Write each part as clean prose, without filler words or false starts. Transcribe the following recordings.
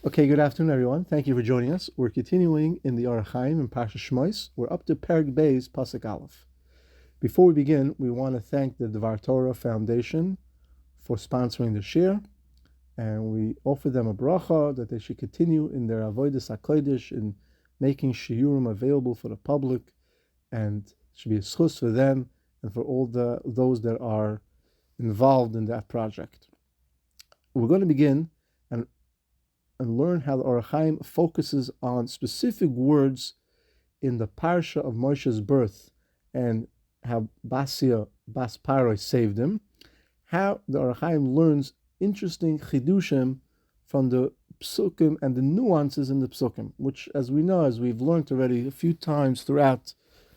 Okay, good afternoon, everyone. Thank you for joining us. We're continuing in the Hachaim in Parshat Shemot. We're up to Perek Beis, Pasuk Aleph. Before we begin, we want to thank the Dvar Torah Foundation for sponsoring the shir, and we offer them a bracha that they should continue in their avodas hakodesh in making shiurim available for the public, and it should be a schus for them and for all those that are involved in that project. We're going to begin and learn how the Hachaim focuses on specific words in the parsha of Moshe's birth and how Bas Paroi saved him. How the Hachaim learns interesting chidushim from the psukim and the nuances in the psukim, which, as we know, as we've learned already a few times throughout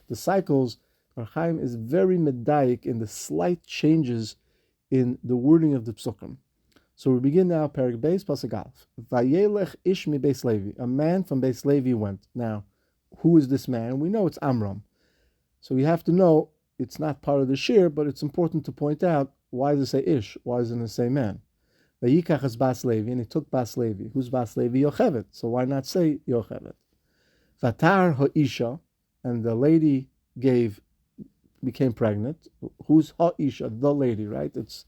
the cycles, Hachaim is very medayik in the slight changes in the wording of the psukim. So we begin now, Perek Beis, Pasuk Aleph. Vayelech ish mi Beis Levi. A man from Beis Levi went. Now, who is this man? We know it's Amram. So we have to know it's not part of the shir, but it's important to point out, why does it say ish? Why doesn't it say man? Vayikach es Bas Levi, and he took Bas Levi. Who's Bas Levi? Yochevet. So why not say Yochevet? Vatar ha'isha, and the lady became pregnant. Who's ha'isha? The lady, right? It's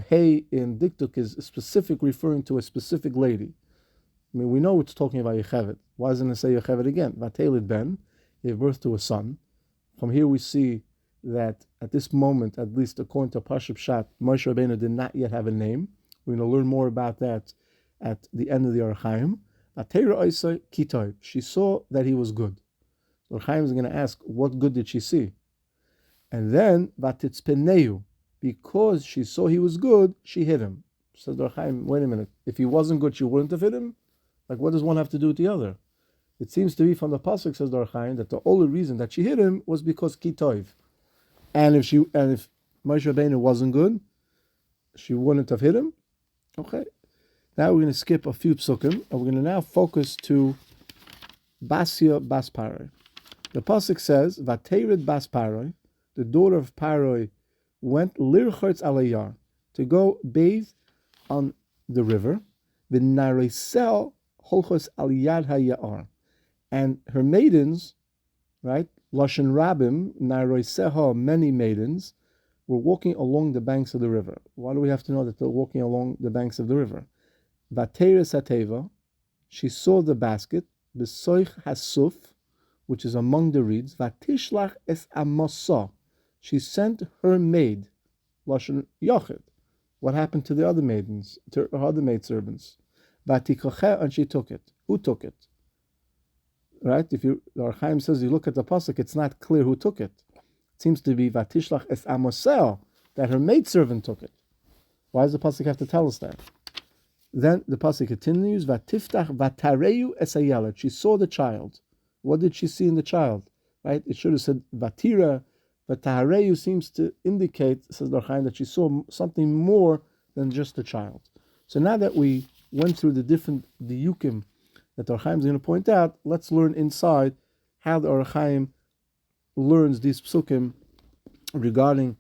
Hey in Diktuk is specific, referring to a specific lady. I mean, we know it's talking about Yochevet. Why doesn't it say Yochevet again? Vatelid ben, gave birth to a son. From here we see that at this moment, at least according to Parshat, Moshe Rabbeinu did not yet have a name. We're going to learn more about that at the end of the Hachaim. She saw that he was good. So Hachaim is going to ask, what good did she see? And then, Vatitzpeneu, because she saw he was good, she hit him. Says the Hachaim, wait a minute, if he wasn't good, she wouldn't have hit him? Like, what does one have to do with the other? It seems to be from the pasuk, says the Hachaim, that the only reason that she hit him was because kitov. And if Moshe Rabbeinu wasn't good, she wouldn't have hit him. Okay. Now we're going to skip a few psukim, and we're going to now focus to Basia Bas Paroi. The pasuk says, Vaterid Bas Paroi, the daughter of Paroi, went lirchotz alayar, to go bathe on the river, the narisel holchos aliyad hayar, and her maidens, right, lashon rabim, nariseha, many maidens, were walking along the banks of the river. Why do we have to know that they're walking along the banks of the river? Vateres hateva, she saw the basket, besoich hasuf, which is among the reeds, vatishlach es amosa, she sent her maid, Lashon Yochid. What happened to the other maidens, to her other maidservants? Vatikoche, and she took it. Who took it? Right? If the Hachaim says you look at the pasuk, it's not clear who took it. It seems to be Vatishlach es Amosel, that her maidservant took it. Why does the pasuk have to tell us that? Then the pasuk continues, Vatiftach Vatareyu es Hayelet. She saw the child. What did she see in the child? Right? It should have said Vatira. But Tahareyu seems to indicate, says the Hachaim, that she saw something more than just a child. So now that we went through the different diyukim that the Hachaim is going to point out, let's learn inside how the Hachaim learns these psukim regarding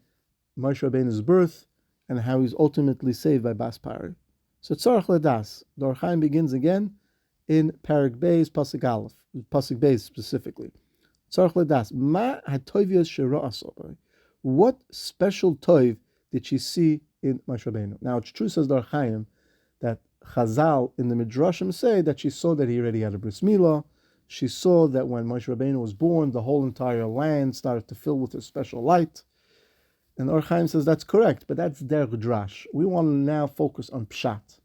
Moshe Rabbeinu's birth and how he's ultimately saved by Bas Paroi. So Tzarech Ladas, the Hachaim begins again in Perek Beis, Pasuk Aleph, Pasuk Beis specifically. What special toiv did she see in Moshe Rabbeinu? Now it's true, says the Hachaim, that Chazal in the Midrashim say that she saw that he already had a bris milah. She saw that when Moshe Rabbeinu was born, the whole entire land started to fill with a special light. And the Hachaim says that's correct, but that's der drash. We want to now focus on pshat.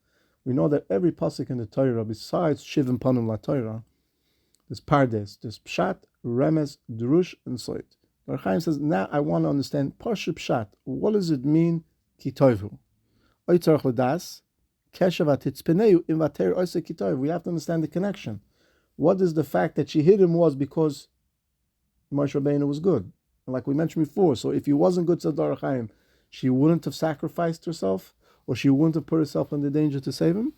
We know that every pasuk in the Torah, besides Shivim Panim La Torah, there's pardes, there's pshat, remes, drush, and soit. The Hachaim says, now I want to understand Parshat Pshat. What does it mean? Kitoivu. Oitzarach ledas, keshav atitzpeneu im vater oise kitoiv. We have to understand the connection. What is the fact that she hid him was because Moshe Rabbeinu was good? And like we mentioned before, so if he wasn't good, said the Hachaim, she wouldn't have sacrificed herself, or she wouldn't have put herself in the danger to save him.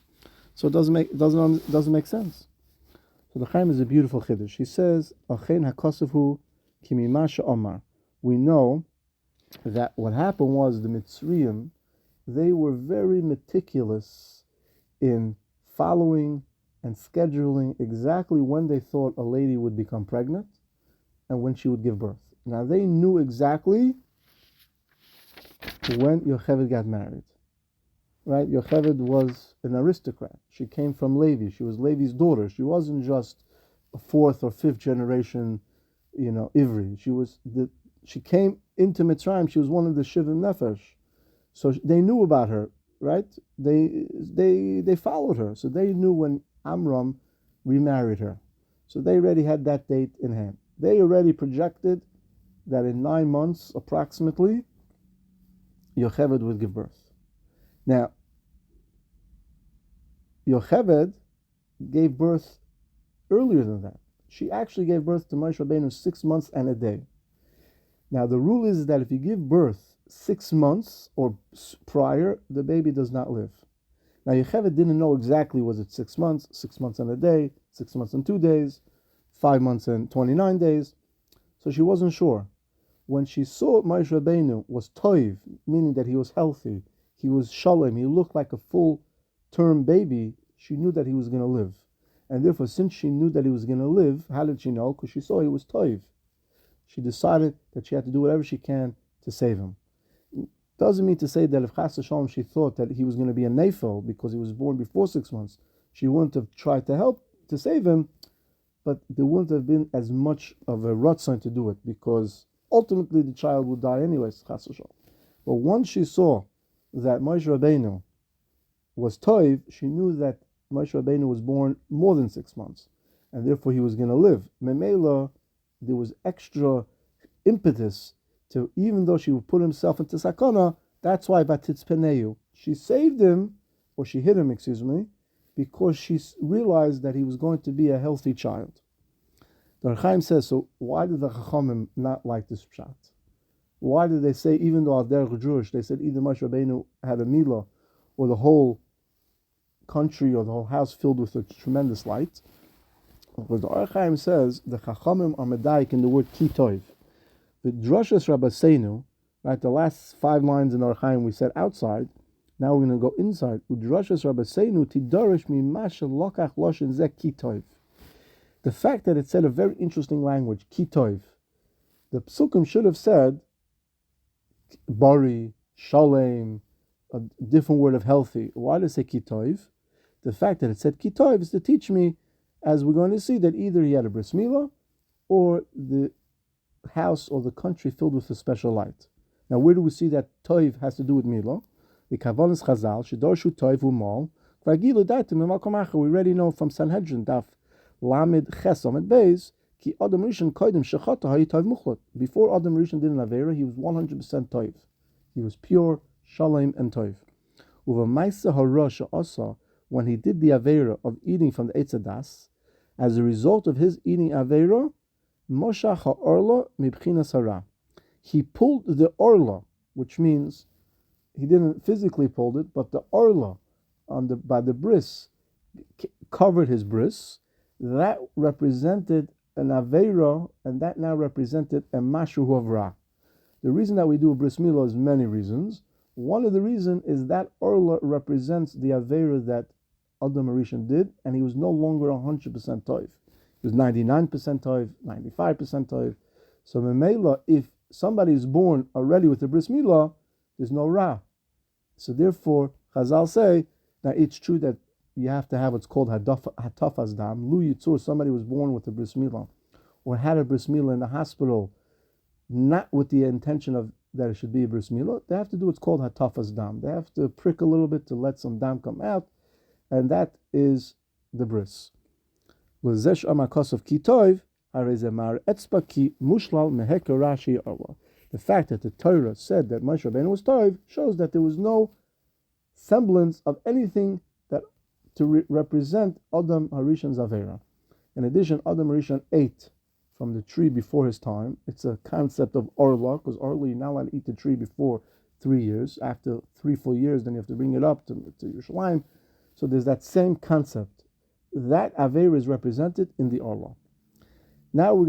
So it doesn't make sense. So the Chaim is a beautiful chiddush. He says, "Achein hakosevhu kimimasha omar." We know that what happened was the Mitzrayim, they were very meticulous in following and scheduling exactly when they thought a lady would become pregnant and when she would give birth. Now they knew exactly when Yocheved got married. Right? Yocheved was an aristocrat. She came from Levi. She was Levi's daughter. She wasn't just a fourth or fifth generation, Ivri. She came into Mitzrayim. She was one of the Shivim Nefesh. So they knew about her, right? They followed her. So they knew when Amram remarried her. So they already had that date in hand. They already projected that in 9 months, approximately, Yocheved would give birth. Now, Yocheved gave birth earlier than that. She actually gave birth to Moshe Rabbeinu 6 months and a day. Now, the rule is that if you give birth 6 months or prior, the baby does not live. Now, Yocheved didn't know exactly, was it 6 months, 6 months and a day, 6 months and 2 days, 5 months and 29 days. So she wasn't sure. When she saw Moshe Rabbeinu was toiv, meaning that he was healthy, he was shalom, he looked like a full-term baby, she knew that he was going to live. And therefore, since she knew that he was going to live, how did she know? Because she saw he was toiv. She decided that she had to do whatever she can to save him. Doesn't mean to say that if Chas Shalom she thought that he was going to be a nefel because he was born before 6 months, she wouldn't have tried to help to save him, but there wouldn't have been as much of a ratzon to do it because ultimately the child would die anyways, Chas Shalom. But once she saw that Moshe Rabbeinu was toiv, she knew that Moshe Rabbeinu was born more than 6 months, and therefore he was going to live. Memela, there was extra impetus to, even though she would put himself into sakana, that's why Vatitz Peneu, she saved him, or she hid him, because she realized that he was going to be a healthy child. The Hachaim says, so why did the Chachamim not like this pshat? Why did they say, even though they're Jewish, they said either Moshe Rabbeinu had a milah, or the whole country or the whole house filled with a tremendous light? Because the Hachaim says, the Chachamim are medayik in the word kitov. The Drashas Rabbeinu, right, the last 5 lines in Hachaim we said outside, now we're going to go inside. Udrashas Rabbeinu tidarish mimasha lokach loshin zeh kitov. The fact that it said a very interesting language, kitov, the psukim should have said bari, shalem, a different word of healthy. Why did it say kitov? The fact that it said kitov is to teach me, as we're going to see, that either he had a bris milah or the house or the country filled with a special light. Now, where do we see that toiv has to do with milah? The kavanas chazal shedorshu toiv umal kvagilu daitim emakom. We already know from Sanhedrin daf lamed chesom at beis ki adam rishon kodim shechata hayi toiv muchlat. Before Adam Rishon did an avera, he was 100% toiv. He was pure, shalom, and toiv. Uva ma'isa harasha asa, when he did the avera of eating from the Eitz Hadas, as a result of his eating avera, Moshe ha'orla mibchinas hara. He pulled the orla, which means he didn't physically pull it, but the orla by the bris covered his bris. That represented an avera, and that now represented a mashu havra. The reason that we do a bris milah is many reasons. One of the reasons is that orla represents the avera that Adam Rishon did, and he was no longer 100% toiv. He was 99% toiv, 95% toiv. So memela, if somebody is born already with a bris milah, there's no ra. So therefore, Chazal say that it's true that you have to have what's called hatafas dam. Lu yitzur, somebody was born with a bris milah, or had a bris milah in the hospital, not with the intention of that it should be a bris milah. They have to do what's called hatafas dam. They have to prick a little bit to let some dam come out, and that is the bris. L'zesh amakos of kitov harezemar etzba ki mushlal meheker rashi arwa. The fact that the Torah said that Moshe Rabbeinu was toiv shows that there was no semblance of anything that to represent Adam Harishon's avera. In addition, Adam Harishon ate from the tree before his time. It's a concept of orla, because orla, you're not allowed to eat the tree before 3 years. After 3 full years, then you have to bring it up to Yerushalayim. So there's that same concept. That avera is represented in the orla. Now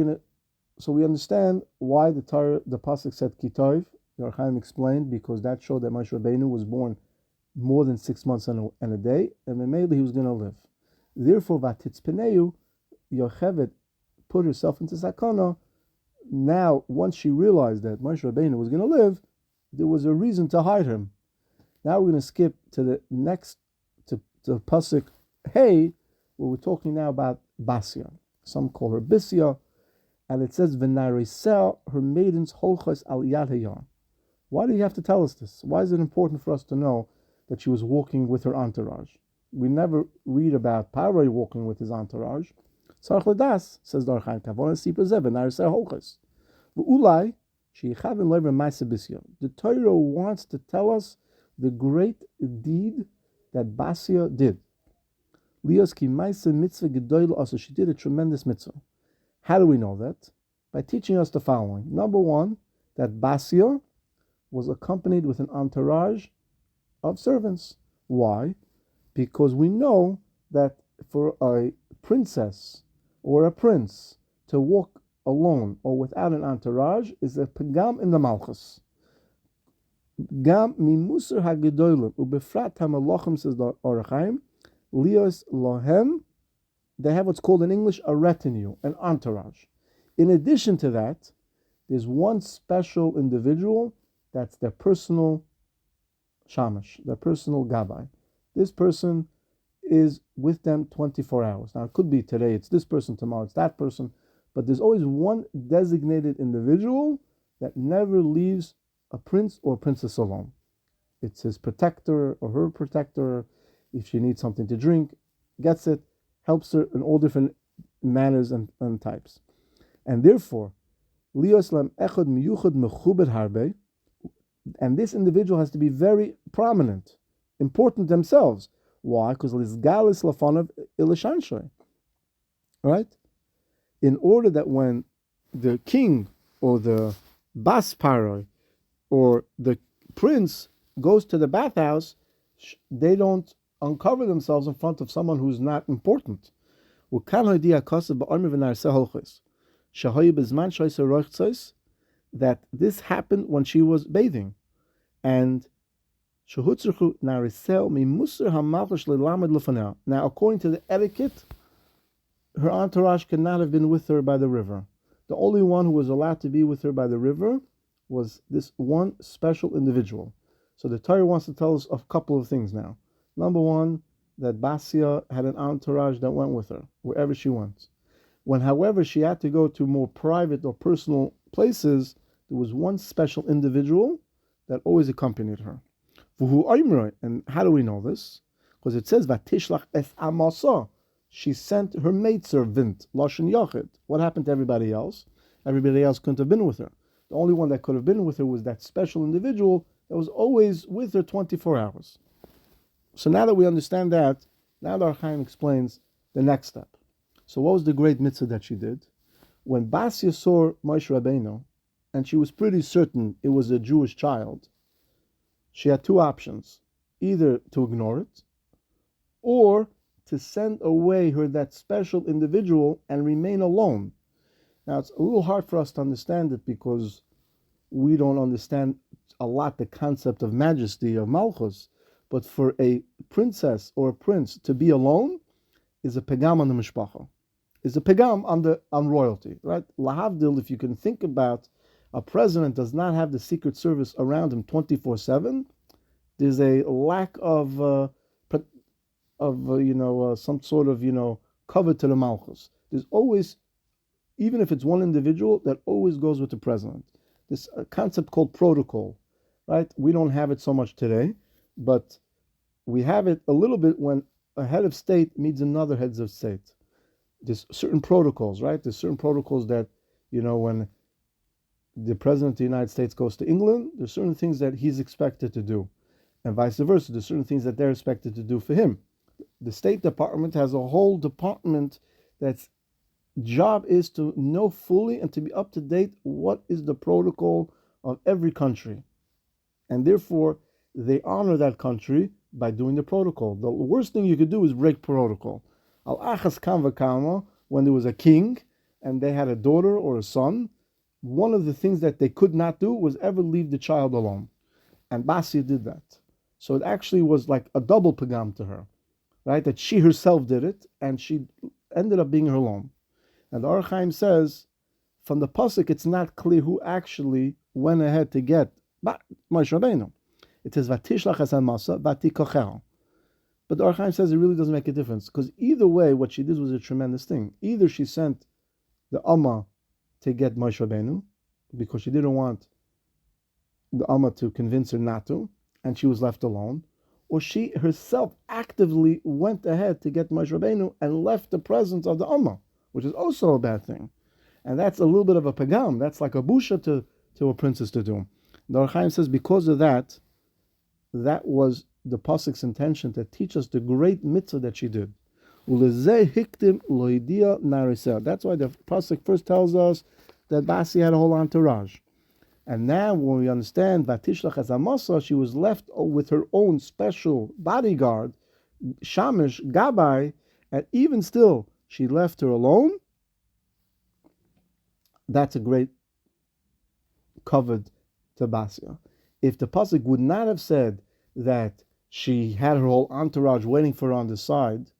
so we understand why the pasuk said kitov. Hachaim explained, because that showed that Moshe Rabbeinu was born more than 6 months and a day, and then maybe he was going to live. Therefore, vatitzpeneu, Yocheved put herself into sakana. Now, once she realized that Moshe Rabbeinu was going to live, there was a reason to hide him. Now we're going to skip to the next, to Pasuk Hey, where we're talking now about Basia. Some call her Bisia, and it says, V'narisel, her maidens holchos al yad hayam. Why do you have to tell us this? Why is it important for us to know that she was walking with her entourage? We never read about Paroi walking with his entourage. Sarach Ladas, says the Hachaim, Kavona Sipra Zeh, V'narisel holchos. V'ulai, she'yichavin loiver ma'aseh Bisia. The Torah wants to tell us the great deed that Basia did. Lios ki ma'aseh mitzvah gedoyla, also she did a tremendous mitzvah. How do we know that? By teaching us the following. Number one, that Basia was accompanied with an entourage of servants. Why? Because we know that for a princess or a prince to walk alone or without an entourage is a pagam in the malchus. Gam mimusar hagedolim ubefrat hamalachim, says the Hachaim, lios lohem. They have what's called in English a retinue, an entourage. In addition to that, there's one special individual that's their personal shamash, their personal gabbai. This person is with them 24 hours. Now, it could be today it's this person, tomorrow it's that person, but there's always one designated individual that never leaves a prince or princess alone. It's his protector or her protector. If she needs something to drink, gets it, helps her in all different manners and types. And therefore, Lios lam echad miyuchad mechubed harbe, and this individual has to be very prominent, important themselves. Why? Because lizgalis lafanav ilashanshay. Right? In order that when the king or the bas paroi or the prince goes to the bathhouse, they don't uncover themselves in front of someone who's not important. That this happened when she was bathing. And now, according to the etiquette, her entourage could not have been with her by the river. The only one who was allowed to be with her by the river was this one special individual. So the Torah wants to tell us a couple of things now. Number one, that Basia had an entourage that went with her wherever she went. When, however, she had to go to more private or personal places, there was one special individual that always accompanied her. And how do we know this? Because it says, Vatishlach es amasa. She sent her maidservant, Lashon Yachid. What happened to everybody else? Everybody else couldn't have been with her. The only one that could have been with her was that special individual that was always with her 24 hours. So now that we understand that, now the Hachaim explains the next step. So what was the great mitzvah that she did? When Basia saw Moshe Rabbeinu, and she was pretty certain it was a Jewish child, she had two options. Either to ignore it, or to send away that special individual and remain alone. Now it's a little hard for us to understand it because we don't understand a lot the concept of majesty, of malchus. But for a princess or a prince to be alone is a pegam on the mishpacha, is a pegam on royalty, right? Lahavdil, if you can think about a president does not have the Secret Service around him 24/7, there's a lack of some sort of cover to the malchus. There's always, even if it's one individual, that always goes with the president. This concept called protocol, right? We don't have it so much today, but we have it a little bit when a head of state meets another head of state. There's certain protocols, right? There's certain protocols that, when the president of the United States goes to England, there's certain things that he's expected to do. And vice versa, there's certain things that they're expected to do for him. The State Department has a whole department that's job is to know fully and to be up to date what is the protocol of every country. And therefore, they honor that country by doing the protocol. The worst thing you could do is break protocol. Al-Achas Kam V'Kama, when there was a king and they had a daughter or a son, one of the things that they could not do was ever leave the child alone. And Basia did that. So it actually was like a double pagam to her. right? That she herself did it, and she ended up being her alone. And the Hachaim says, from the pasuk, it's not clear who actually went ahead to get Moshe Rabbeinu. It says Vatishlach Hasan Masa Vatikochel. But the Hachaim says it really doesn't make a difference, because either way, what she did was a tremendous thing. Either she sent the Amma to get Moshe Rabbeinu, because she didn't want the Amma to convince her not to, and she was left alone, or she herself actively went ahead to get Moshe Rabbeinu and left the presence of the Amma, which is also a bad thing. And that's a little bit of a pagam. That's like a busha to a princess to do. The Hachaim says because of that, that was the pasuk's intention to teach us the great mitzvah that she did. That's why the pasuk first tells us that Basi had a whole entourage. And now when we understand Vatishlach Hazamasa, she was left with her own special bodyguard, Shamish, Gabai, and even still she left her alone. That's a great covered to Basia. If the pasuk would not have said that she had her whole entourage waiting for her on the side,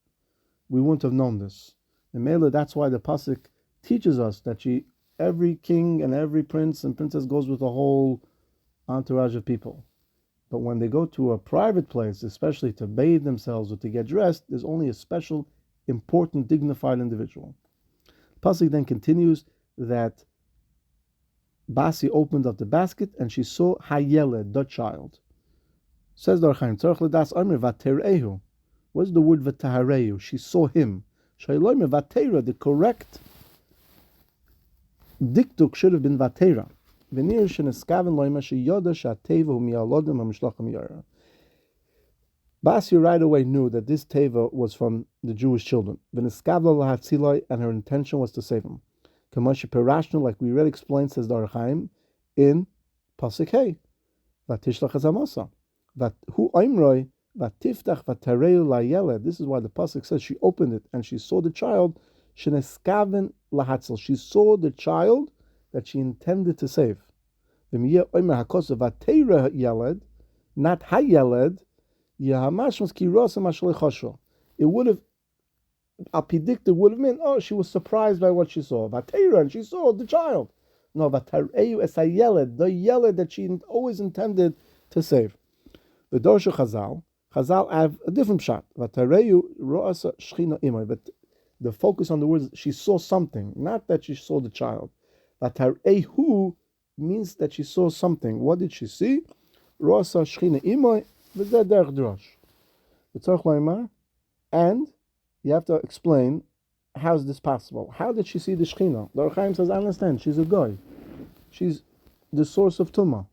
we wouldn't have known this. And Mela, that's why the pasuk teaches us that every king and every prince and princess goes with a whole entourage of people. But when they go to a private place, especially to bathe themselves or to get dressed, there's only a special, important, dignified individual. Pasuk then continues that Basi opened up the basket and she saw Hayeled, the child. Says the Hachaim, Tzarech L'das Omer Vaterehu. What's the word Vataharehu? She saw him. Shailomer Vatera, the correct diktuk should have been Vatera. Venir sheneskaven loima sheyoda shateva u'mialodim ha'mishlachim yara. Basi right away knew that this teva was from the Jewish children. V'neskavla lahatzilai, and her intention was to save him. Kamashi perashnu, like we already explained, says the Hachaim, in pasuk Hey, Vatishlach Hazamasa. Hu oimroi vatiftach vatareu layeled. This is why the pasuk says she opened it and she saw the child. Sheneskaven lahatzil. She saw the child that she intended to save. V'miyeh oimer hakosav vatera yeled, not hayeled. Yahamash kirosa mashlechosho. It would have, I predict it would have meant, oh, she was surprised by what she saw. Vatera, and she saw the child. No, vatareu es hayeled, the yeled that she always intended to save. The Dorsha Chazal have a different shot. Vatareu roasa shchina imay, but the focus on the words, she saw something, not that she saw the child. Vatarehu means that she saw something. What did she see? Roasa shchina imay. And you have to explain, how is this possible? How did she see the Shechina? The Hachaim says, I understand, she's a goy. She's the source of Tumah.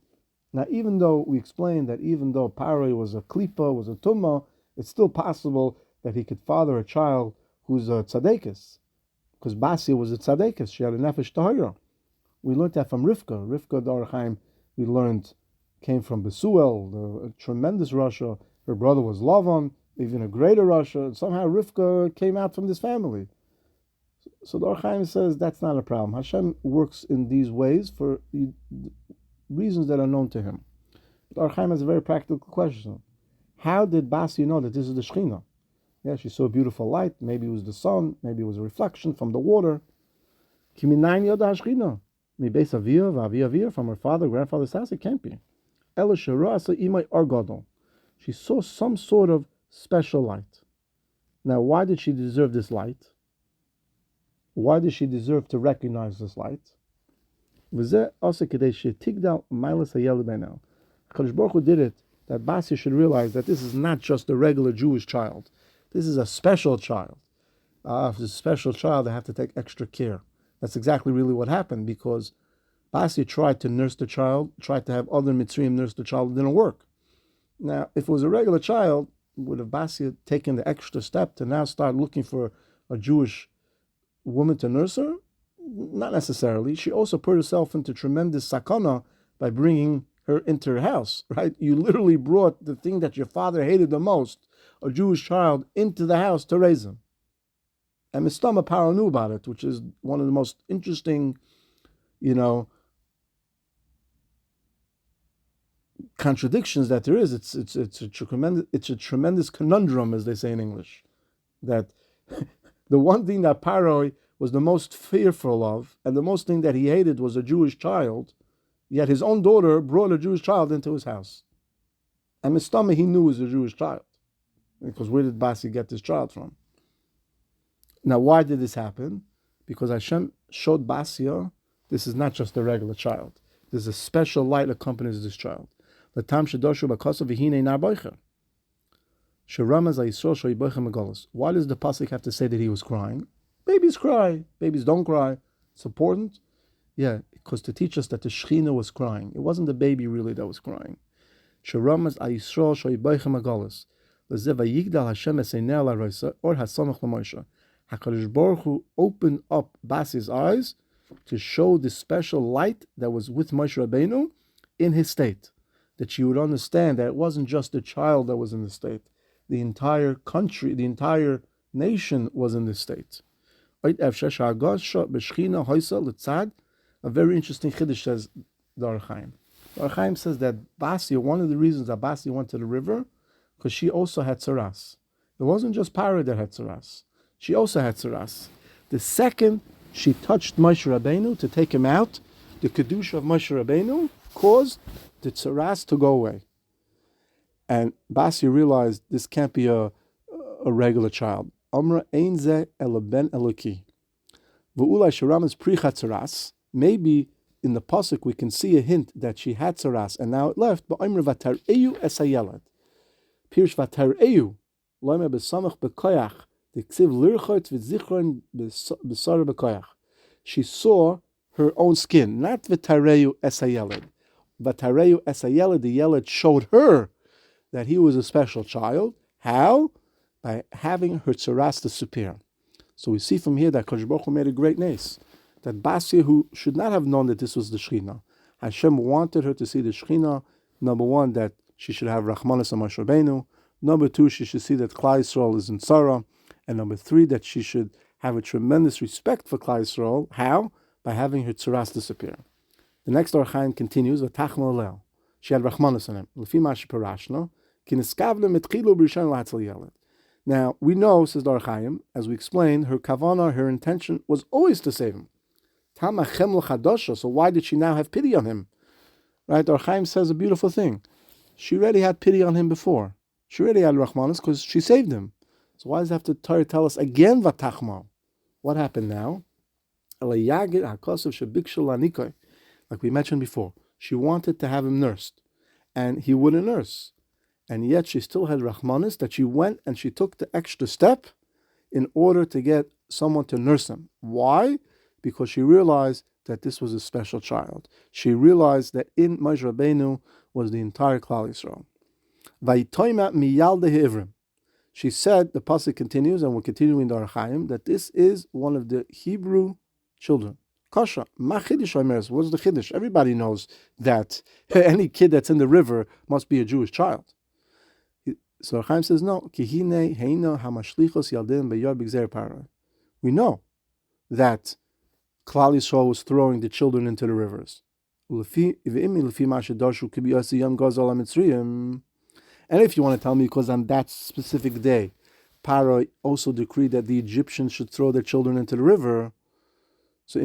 Now, even though we explained that even though Paroi was a Klipa, was a Tumah, it's still possible that he could father a child who's a Tzadekis. Because Basia was a Tzadekis. She had a Nefesh Tahira. We learned that from Rivka. Rivka, the Hachaim, we learned, came from Besuel, a tremendous Russia. Her brother was Lavan, even a greater Russia. Somehow Rivka came out from this family. So the Hachaim says that's not a problem. Hashem works in these ways for reasons that are known to him. The Hachaim has a very practical question. How did Basi know that this is the Shechina? Yeah, she saw a beautiful light. Maybe it was the sun. Maybe it was a reflection from the water. Kiminayin yoda Shechina. Mi beis avia v'avi from her father, grandfather's house. It can't be. She saw some sort of special light. Now, why did she deserve this light? Why did she deserve to recognize this light? Hakadosh Baruch Hu did it that Basi should realize that this is not just a regular Jewish child. This is a special child. If it's a special child, they have to take extra care. That's exactly really what happened, because Basi tried to nurse the child, tried to have other Mitzrayim nurse the child. It didn't work. Now, if it was a regular child, would have Basi taken the extra step to now start looking for a Jewish woman to nurse her? Not necessarily. She also put herself into tremendous sakana by bringing her into her house, right? You literally brought the thing that your father hated the most, a Jewish child, into the house to raise him. And Mistama Paro knew about it, which is one of the most interesting, contradictions that there is. It's a tremendous conundrum, as they say in English. that the one thing that Paroi was the most fearful of, and the most thing that he hated was a Jewish child, yet his own daughter brought a Jewish child into his house. And Mistama he knew was a Jewish child. Because where did Basi get this child from? Now, why did this happen? Because Hashem showed Basia, this is not just a regular child. There's a special light that accompanies this child. Why does the pasuk have to say that he was crying? Babies cry. Babies don't cry. It's important. Yeah, because to teach us that the Shechina was crying. It wasn't the baby really that was crying. Hakadosh Baruch Hu opened up Basi's eyes to show the special light that was with Moshe Rabbeinu in his state. That she would understand that it wasn't just the child that was in the state. The entire country, the entire nation was in this state. A very interesting chiddush says the Hachaim. The Hachaim says that Basia, one of the reasons that Basia went to the river, because she also had tsaras. It wasn't just Parah that had tsaras. She also had tsaras. The second she touched Moshe Rabbeinu to take him out, the kedusha of Moshe Rabbeinu caused the tsaras to go away. And Basia realized this can't be a regular child. Amra ein ze ela ben eloki. V'ulai sheramas prichat tsaras. Maybe in the pasuk we can see a hint that she had tsaras and now it left. But Amra v'tar'eyu es hayelad. Pirush v'tar'eyu loime b'samach b'koyach. She saw her own skin, not v'tareyu es hayelad. V'tareyu es hayelad, the yelad showed her that he was a special child. How? By having her tsaras disappear. So we see from here that Kadosh Baruch Hu made a great nace. That Basia, who should not have known that this was the Shechina, Hashem wanted her to see the Shechina. Number one, that she should have Rachmanis on Moshe Rabbeinu. Number two, she should see that Klal Yisrael is in Tzara. And number three, that she should have a tremendous respect for Klal Yisrael. How? By having her tsaras disappear. The next Hachaim continues, V'tachma alel. She had Rachmanis on him. L'fi ma sheparashna, ki niskavle mitchilu b'rishon lahatzal yeled. Now, we know, says the Hachaim, as we explained, her kavana, her intention was always to save him. Tamachem l'chadosha, so why did she now have pity on him? Right, the Hachaim says a beautiful thing. She already had pity on him before. She already had Rachmanis because she saved him. So why does it have to tell us again Vatachma? What happened now? Like we mentioned before, she wanted to have him nursed, and he wouldn't nurse. And yet she still had Rachmanis that she went and she took the extra step in order to get someone to nurse him. Why? Because she realized that this was a special child. She realized that in Moshe Rabbeinu was the entire Klal Yisrael. Vayitoyma miyalde ha'ivrim. She said, the pasuk continues, and we're continuing the Hachaim, that this is one of the Hebrew children. Kasha, ma chiddush omeres. What's the chiddush? Everybody knows that any kid that's in the river must be a Jewish child. So Hachaim says, no. Kihine heina hamashlichos yaldim beyar b'gzer parah. We know that Klal Yisrael was throwing the children into the rivers. And if you want to tell me, because on that specific day, Paro also decreed that the Egyptians should throw their children into the river, so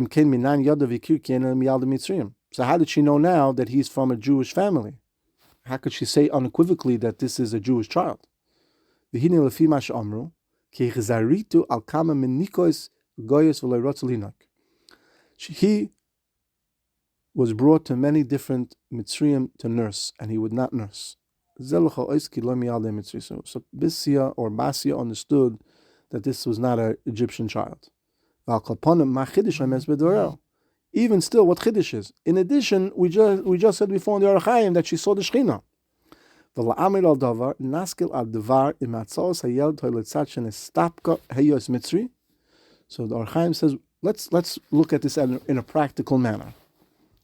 how did she know now that he's from a Jewish family? How could she say unequivocally that this is a Jewish child? He was brought to many different Mitzrayim to nurse, and he would not nurse. So Basia understood that this was not an Egyptian child. Even still, what chiddush is? In addition, we just said before in the Hachaim that she saw the Shechina. So the Hachaim says, let's look at this in a practical manner.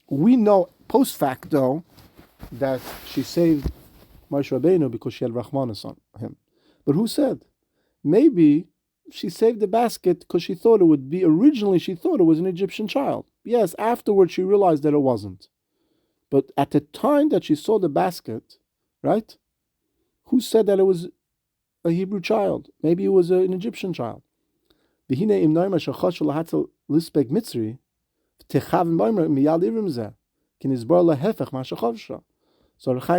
We know post facto that she saved Moshe Rabbeinu because she had Rachmanis on him. But who said? Maybe she saved the basket because she thought it would be, originally she thought it was an Egyptian child. Yes, afterwards she realized that it wasn't. But at the time that she saw the basket, right? Who said that it was a Hebrew child. Maybe it was an Egyptian child. So Hachaim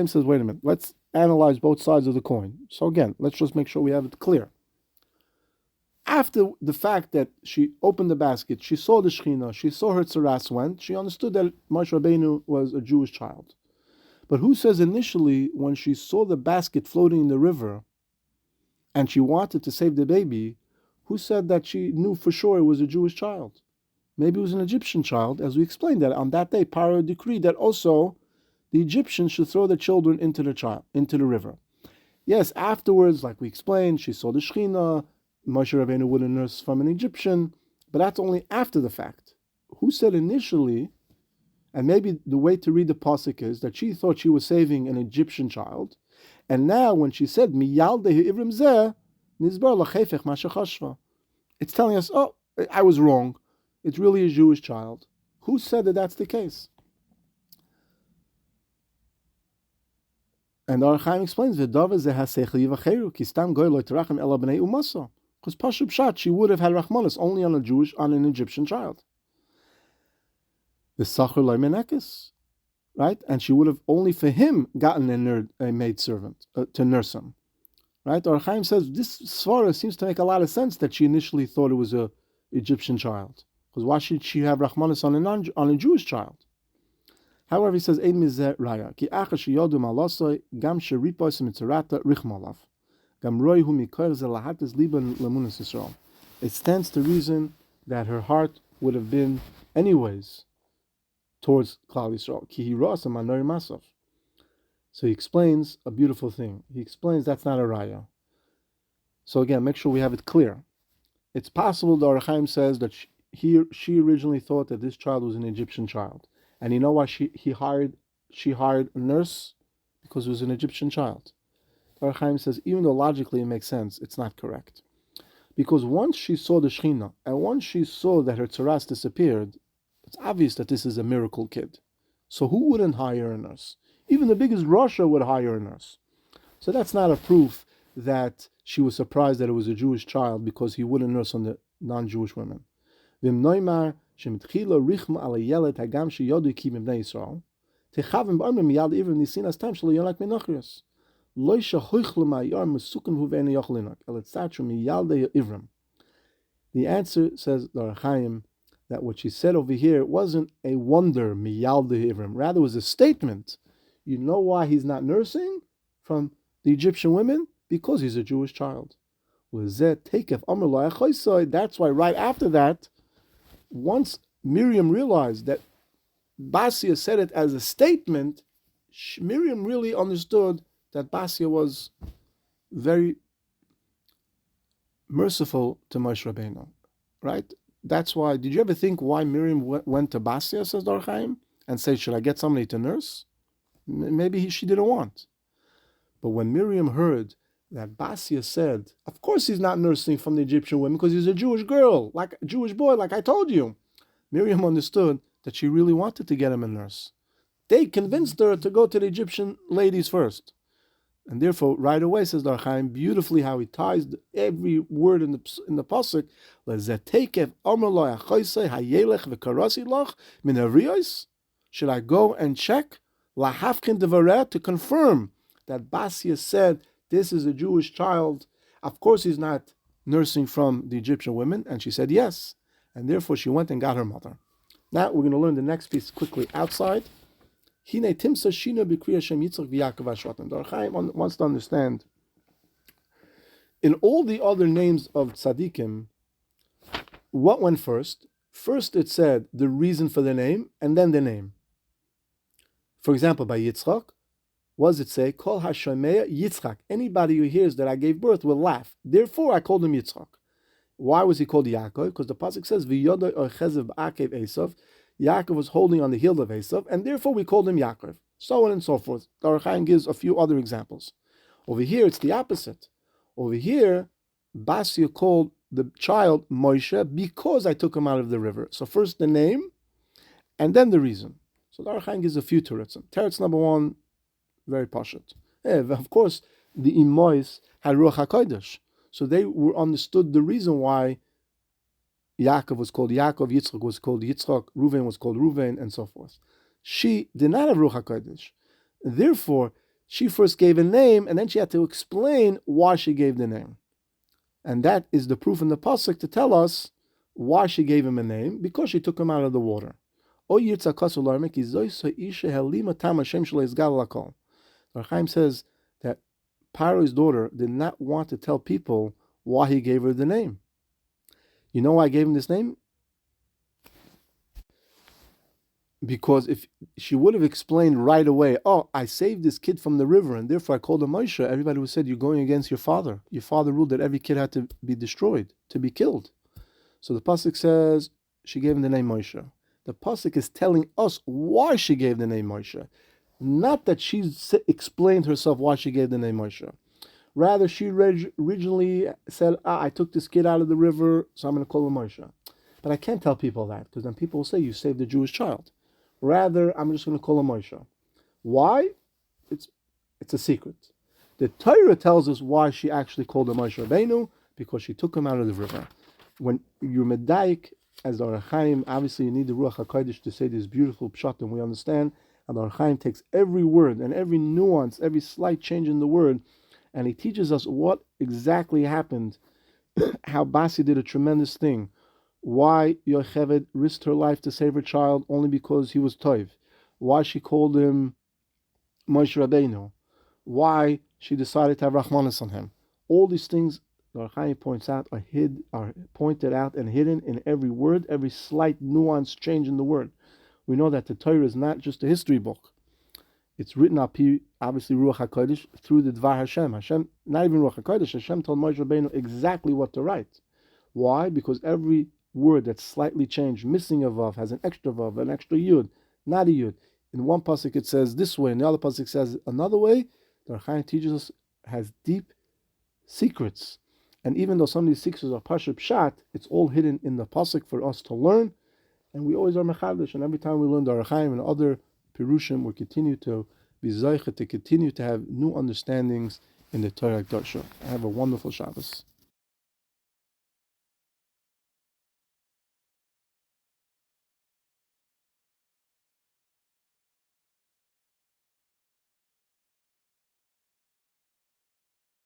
says, wait a minute, let's analyze both sides of the coin. So again, let's just make sure we have it clear. After the fact that she opened the basket, she saw the Shechina, she saw her tzaras went, she understood that Moshe Rabbeinu was a Jewish child. But who says initially, when she saw the basket floating in the river, and she wanted to save the baby, who said that she knew for sure it was a Jewish child? Maybe it was an Egyptian child, as we explained that on that day, Pharaoh decreed that also the Egyptians should throw their children into the river. Yes, afterwards, like we explained, she saw the Shechina, Moshe Rabbeinu would have nursed from an Egyptian, but that's only after the fact. Who said initially, and maybe the way to read the pasuk is that she thought she was saving an Egyptian child, and now when she said miyaldehu ivrim zeh nizbar lachefech ma shechashva, it's telling us, oh, I was wrong. It's really a Jewish child. Who said that that's the case? And our Hachaim explains, v'davar zeh haseichel yivacheru ki stam goy lo terachem ela b'nei umasa. Because Pashup Pshat, she would have had Rachmanis only on an Egyptian child. The Sachar Lai Menekes, right? And she would have only for him gotten a maid servant to nurse him, right? Or Chaim says this svara seems to make a lot of sense that she initially thought it was a Egyptian child, because why should she have Rachmanis on a Jewish child? However, he says Ein mizeh raya ki acha sheyodu malasoi gam sheripois mitzarata richmalav. It stands to reason that her heart would have been anyways towards Klal Yisrael. So he explains a beautiful thing. He explains that's not a raya. So again, make sure we have it clear. It's possible the Hachaim says that she originally thought that this child was an Egyptian child. And you know why she hired a nurse? Because it was an Egyptian child. Hachaim says, even though logically it makes sense, it's not correct. Because once she saw the Shechina, and once she saw that her tzaras disappeared, it's obvious that this is a miracle kid. So who wouldn't hire a nurse? Even the biggest Russia would hire a nurse. So that's not a proof that she was surprised that it was a Jewish child because he wouldn't nurse on the non-Jewish women. Vim noimar shemitchila richma ala yelet hagam sheyodu ki b'nei Yisrael techavim b'armim miyad ivrim nisinas tam shelo yonak menachrius. The answer, says the Hachaim, that what she said over here wasn't a wonder, miyalde ivrim. Rather, it was a statement. You know why he's not nursing from the Egyptian women? Because he's a Jewish child. That's why right after that, once Miriam realized that Basia said it as a statement, Miriam really understood that Basia was very merciful to Moshe Rabbeinu, right? That's why, did you ever think why Miriam went to Basia, says the Hachaim, and said, should I get somebody to nurse? Maybe she didn't want. But when Miriam heard that Basia said, of course he's not nursing from the Egyptian women because he's a Jewish girl, like a Jewish boy, like I told you. Miriam understood that she really wanted to get him a nurse. They convinced her to go to the Egyptian ladies first. And therefore, right away, says the Hachaim, beautifully how he ties every word in the pasuk. Should I go and check to confirm that Basia said this is a Jewish child? Of course, he's not nursing from the Egyptian women, and she said yes, and therefore she went and got her mother. Now we're going to learn the next piece quickly outside. The Hachaim wants to understand, in all the other names of tzaddikim, what went first? First it said the reason for the name, and then the name. For example, by Yitzchak, what does it say? Kol hashomeya Yitzchak. Anybody who hears that I gave birth will laugh. Therefore, I called him Yitzchak. Why was he called Yaakov? Because the pasuk says, V'yodai ochezev ba'akev Esav. Yaakov was holding on the heel of Esav, and therefore we called him Yaakov. So on and so forth. The Hachaim gives a few other examples. Over here, it's the opposite. Over here, Basia called the child Moshe because I took him out of the river. So first the name, and then the reason. So the Hachaim gives a few teretzim. Teretz number one, very Parshat. Of course, the Imois had Ruach HaKodesh. So they were understood the reason why Yaakov was called Yaakov, Yitzchak was called Yitzchak, Reuven was called Reuven, and so forth. She did not have Ruach HaKodesh. Therefore, she first gave a name, and then she had to explain why she gave the name. And that is the proof in the pasuk to tell us why she gave him a name, because she took him out of the water. Hachaim says that Paro's daughter did not want to tell people why he gave her the name. You know why I gave him this name? Because if she would have explained right away, oh, I saved this kid from the river and therefore I called him Moshe, everybody would have said, you're going against your father. Your father ruled that every kid had to be destroyed, to be killed. So the pasuk says she gave him the name Moshe. The pasuk is telling us why she gave the name Moshe. Not that she explained herself why she gave the name Moshe. Rather, she originally said, I took this kid out of the river, so I'm going to call him Moshe. But I can't tell people that, because then people will say, you saved a Jewish child. Rather, I'm just going to call him Moshe. Why? It's a secret. The Torah tells us why she actually called him Moshe Rabbeinu, because she took him out of the river. When you're medayik, as the Hachaim, obviously you need the Ruach HaKodesh to say this beautiful pshat, and we understand, and the Hachaim takes every word and every nuance, every slight change in the word, and he teaches us what exactly happened, how Basi did a tremendous thing, why Yocheved risked her life to save her child only because he was toiv, why she called him Moshe Rabbeinu, why she decided to have Rachmanis on him. All these things the Hachaim points out are pointed out and hidden in every word, every slight nuance change in the word. We know that the Torah is not just a history book. It's written up here, obviously Ruach HaKodesh, through the Dvar Hashem. Hashem, not even Ruach HaKodesh, Hashem told Moshe Rabbeinu exactly what to write. Why? Because every word that's slightly changed, missing a vav, has an extra vav, an extra yud, not a yud. In one pasuk it says this way, in the other pasuk says another way. The Hachaim teaches us has deep secrets. And even though some of these secrets are Parshat, it's all hidden in the pasuk for us to learn. And we always are mechadish, and every time we learn the Hachaim and other Pirushim, we continue to be Zaycha, to continue to have new understandings in the Torah Hakadosh. Have a wonderful Shabbos.